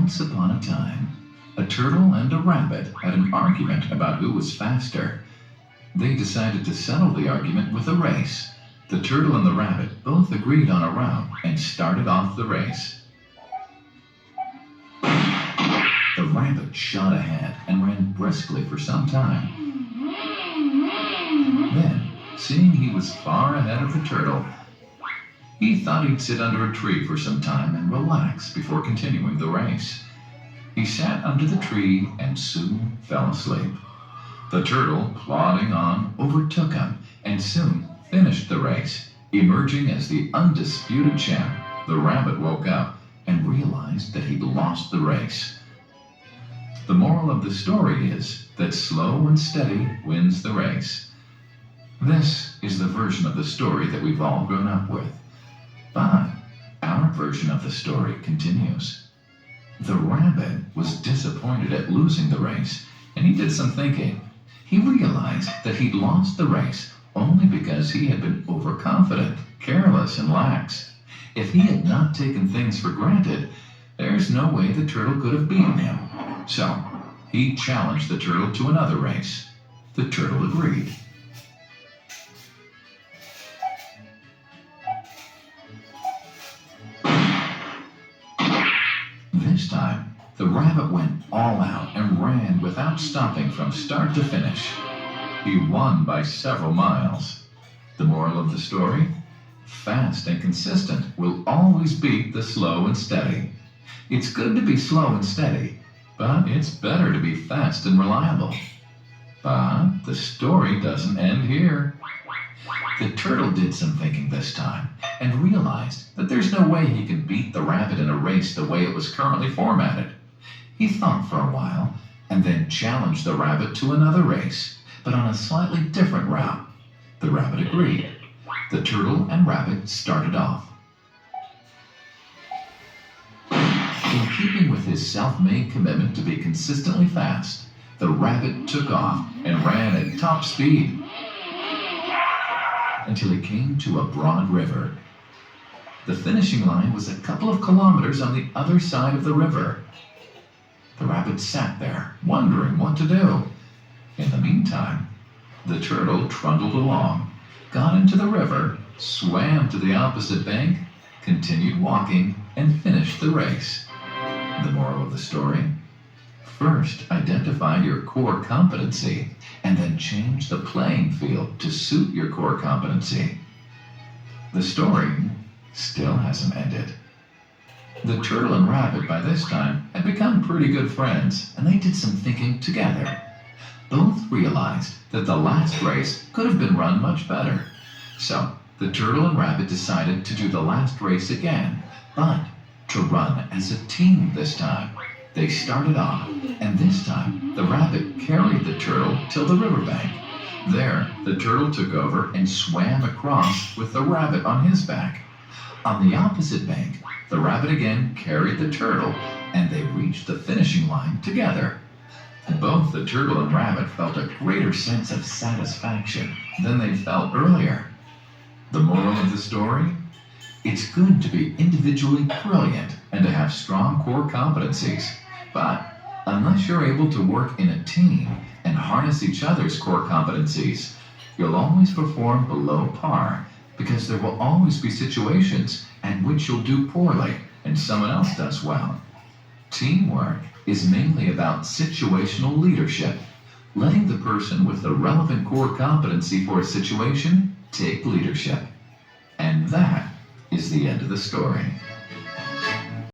Once upon a time, a turtle and a rabbit had an argument about who was faster. They decided to settle the argument with a race. The turtle and the rabbit both agreed on a route and started off the race. The rabbit shot ahead and ran briskly for some time. Then, seeing he was far ahead of the turtle, he thought he'd sit under a tree for some time and relax before continuing the race. He sat under the tree and soon fell asleep. The turtle, plodding on, overtook him and soon finished the race. Emerging as the undisputed champ, the rabbit woke up and realized that he'd lost the race. The moral of the story is that slow and steady wins the race. This is the version of the story that we've all grown up with. But our version of the story continues. The rabbit was disappointed at losing the race, and he did some thinking. He realized that he'd lost the race only because he had been overconfident, careless, and lax. If he had not taken things for granted, there's no way the turtle could have beaten him. So, he challenged the turtle to another race. The turtle agreed. This time, the rabbit went all out and ran without stopping from start to finish. He won by several miles. The moral of the story? Fast and consistent will always beat the slow and steady. It's good to be slow and steady, but it's better to be fast and reliable. But the story doesn't end here. The turtle did some thinking this time and realized that there's no way he can beat the rabbit in a race the way it was currently formatted. He thought for a while and then challenged the rabbit to another race, but on a slightly different route. The rabbit agreed. The turtle and rabbit started off. In keeping with his self-made commitment to be consistently fast, the rabbit took off and ran at top speed until he came to a broad river. The finishing line was a couple of kilometers on the other side of the river. The rabbit sat there, wondering what to do. In the meantime, the turtle trundled along, got into the river, swam to the opposite bank, continued walking, and finished the race. The moral of the story? First, identify your core competency, and then change the playing field to suit your core competency. The story still hasn't ended. The turtle and rabbit by this time had become pretty good friends, and they did some thinking together. Both realized that the last race could have been run much better. So, the turtle and rabbit decided to do the last race again, but to run as a team this time. They started off, and this time, the rabbit carried the turtle till the riverbank. There, the turtle took over and swam across with the rabbit on his back. On the opposite bank, the rabbit again carried the turtle, and they reached the finishing line together. Both the turtle and rabbit felt a greater sense of satisfaction than they'd felt earlier. The moral of the story? It's good to be individually brilliant and to have strong core competencies. But unless you're able to work in a team and harness each other's core competencies, you'll always perform below par, because there will always be situations in which you'll do poorly and someone else does well. Teamwork is mainly about situational leadership, letting the person with the relevant core competency for a situation take leadership. And that is the end of the story.